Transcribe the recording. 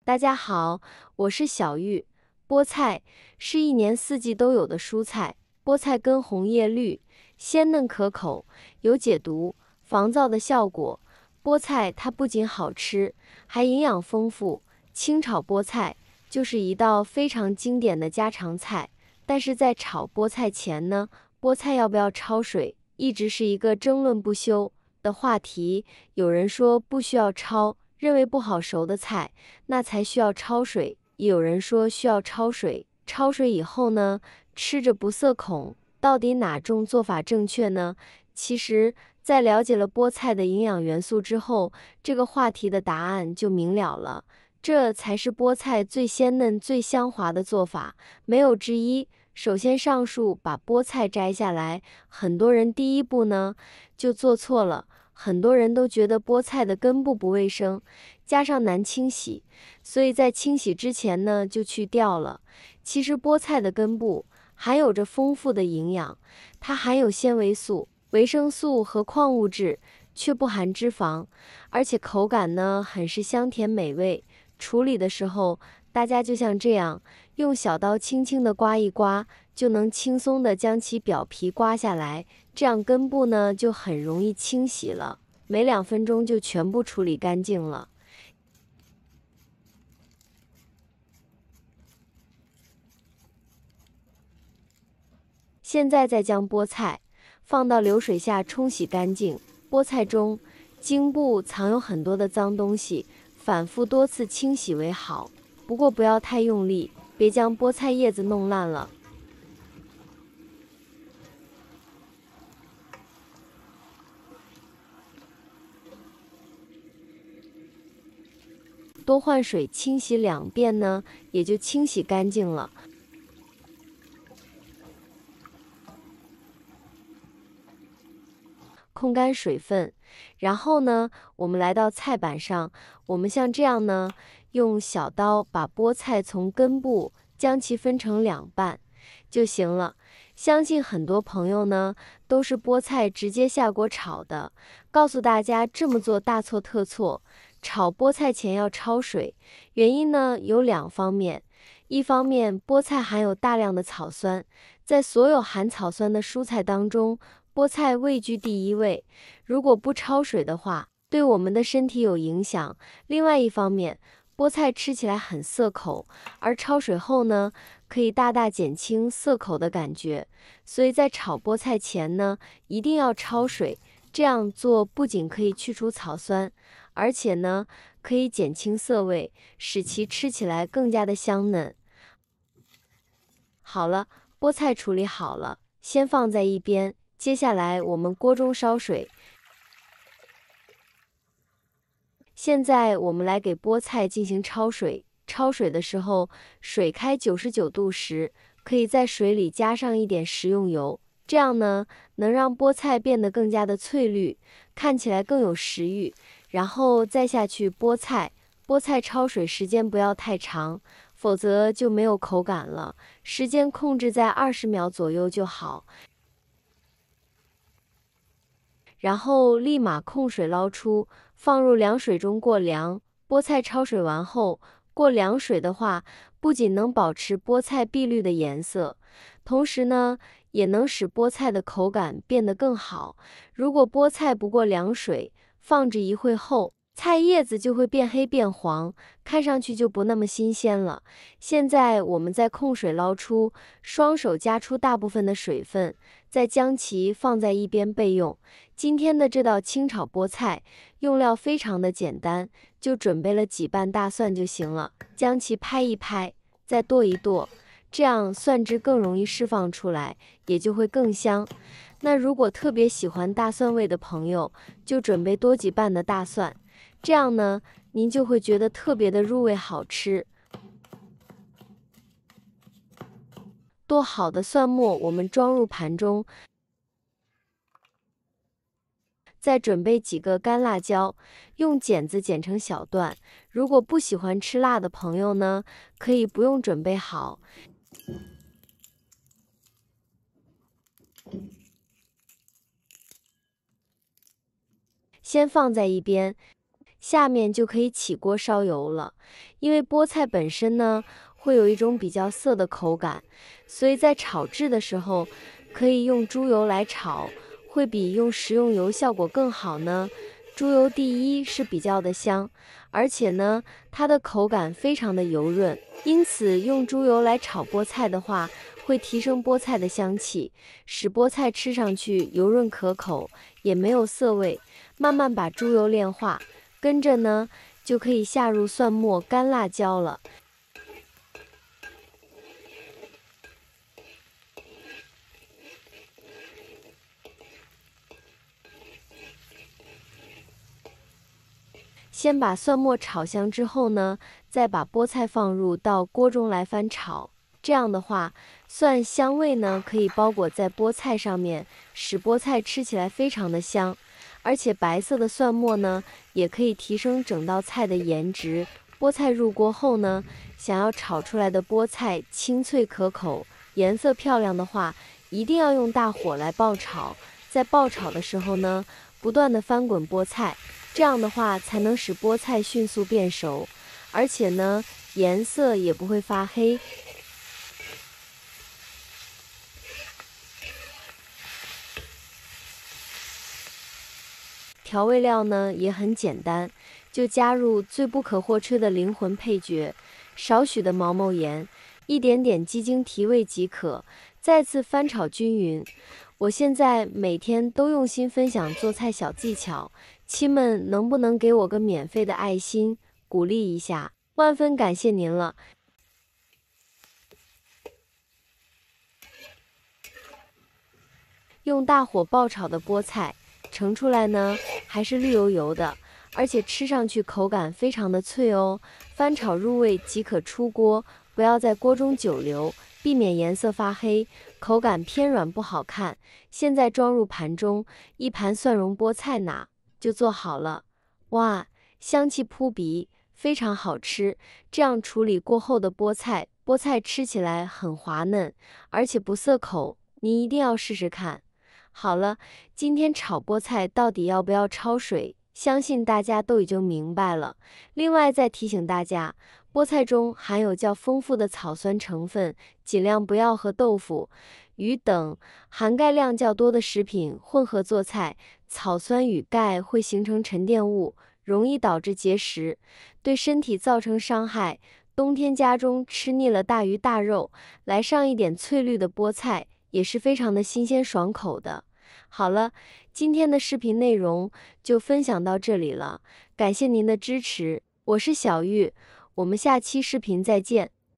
大家好，我是小玉。菠菜是一年四季都有的蔬菜，菠菜根红叶绿，鲜嫩可口，有解毒、防燥的效果。菠菜它不仅好吃，还营养丰富。清炒菠菜就是一道非常经典的家常菜。但是在炒菠菜前呢，菠菜要不要焯水，一直是一个争论不休的话题。有人说不需要焯，认为不好熟的菜那才需要焯水，也有人说需要焯水。焯水以后呢，吃着不涩口，到底哪种做法正确呢？其实，在了解了菠菜的营养元素之后，这个话题的答案就明了了。这才是菠菜最鲜嫩、最香滑的做法，没有之一。首先上树把菠菜摘下来，很多人第一步呢就做错了。很多人都觉得菠菜的根部不卫生，加上难清洗，所以在清洗之前呢就去掉了。其实菠菜的根部含有着丰富的营养，它含有纤维素、维生素和矿物质，却不含脂肪，而且口感呢很是香甜美味。处理的时候，大家就像这样，用小刀轻轻地刮一刮，就能轻松地将其表皮刮下来，这样根部呢就很容易清洗了，没2分钟就全部处理干净了。现在再将菠菜放到流水下冲洗干净。菠菜中茎部藏有很多的脏东西，反复多次清洗为好。不过不要太用力，别将菠菜叶子弄烂了。多换水清洗2遍呢，也就清洗干净了。控干水分，然后呢，我们来到菜板上，我们像这样呢，用小刀把菠菜从根部将其分成2半就行了。相信很多朋友呢，都是菠菜直接下锅炒的，告诉大家这么做大错特错。炒菠菜前要焯水，原因呢有2方面。一方面，菠菜含有大量的草酸，在所有含草酸的蔬菜当中，菠菜位居第1位。如果不焯水的话，对我们的身体有影响。另外一方面，菠菜吃起来很涩口，而焯水后呢，可以大大减轻涩口的感觉。所以在炒菠菜前呢，一定要焯水。这样做不仅可以去除草酸，而且呢，可以减轻涩味，使其吃起来更加的香嫩。好了，菠菜处理好了，先放在一边。接下来我们锅中烧水。现在我们来给菠菜进行焯水。焯水的时候，水开99度时，可以在水里加上一点食用油，这样呢，能让菠菜变得更加的翠绿，看起来更有食欲。然后再下去菠菜。菠菜焯水时间不要太长，否则就没有口感了。时间控制在20秒左右就好。然后立马控水捞出，放入凉水中过凉。菠菜焯水完后，过凉水的话，不仅能保持菠菜碧绿的颜色，同时呢，也能使菠菜的口感变得更好。如果菠菜不过凉水，放置一会后，菜叶子就会变黑变黄，看上去就不那么新鲜了。现在我们再控水捞出，双手夹出大部分的水分，再将其放在一边备用。今天的这道清炒菠菜用料非常的简单，就准备了几瓣大蒜就行了，将其拍一拍，再剁一剁，这样蒜汁更容易释放出来，也就会更香。那如果特别喜欢大蒜味的朋友，就准备多几瓣的大蒜，这样呢，您就会觉得特别的入味好吃。剁好的蒜末我们装入盘中，再准备几个干辣椒，用剪子剪成小段。如果不喜欢吃辣的朋友呢，可以不用准备好。先放在一边。下面就可以起锅烧油了。因为菠菜本身呢，会有一种比较涩的口感，所以在炒制的时候，可以用猪油来炒，会比用食用油效果更好呢。猪油第一是比较的香，而且呢，它的口感非常的油润，因此用猪油来炒菠菜的话，会提升菠菜的香气，使菠菜吃上去油润可口，也没有涩味。慢慢把猪油炼化，跟着呢，就可以下入蒜末、干辣椒了。先把蒜末炒香之后呢，再把菠菜放入到锅中来翻炒。这样的话，蒜香味呢可以包裹在菠菜上面，使菠菜吃起来非常的香。而且白色的蒜末呢，也可以提升整道菜的颜值。菠菜入锅后呢，想要炒出来的菠菜清脆可口、颜色漂亮的话，一定要用大火来爆炒。在爆炒的时候呢，不断的翻滚菠菜。这样的话才能使菠菜迅速变熟，而且呢，颜色也不会发黑。调味料呢也很简单，就加入最不可或缺的灵魂配角，少许的毛毛盐，一点点鸡精提味即可。再次翻炒均匀。我现在每天都用心分享做菜小技巧，亲们能不能给我个免费的爱心，鼓励一下？万分感谢您了。用大火爆炒的菠菜，盛出来呢还是绿油油的，而且吃上去口感非常的脆哦。翻炒入味即可出锅，不要在锅中久留，避免颜色发黑，口感偏软不好看。现在装入盘中，一盘蒜蓉菠菜呐就做好了。哇，香气扑鼻，非常好吃。这样处理过后的菠菜吃起来很滑嫩，而且不涩口，您一定要试试看。好了，今天炒菠菜到底要不要焯水，相信大家都已经明白了。另外再提醒大家，菠菜中含有较丰富的草酸成分，尽量不要和豆腐、鱼等含钙量较多的食品混合做菜，草酸与钙会形成沉淀物，容易导致结石，对身体造成伤害。冬天家中吃腻了大鱼大肉，来上一点翠绿的菠菜，也是非常的新鲜爽口的。好了，今天的视频内容就分享到这里了，感谢您的支持，我是小玉，我们下期视频再见。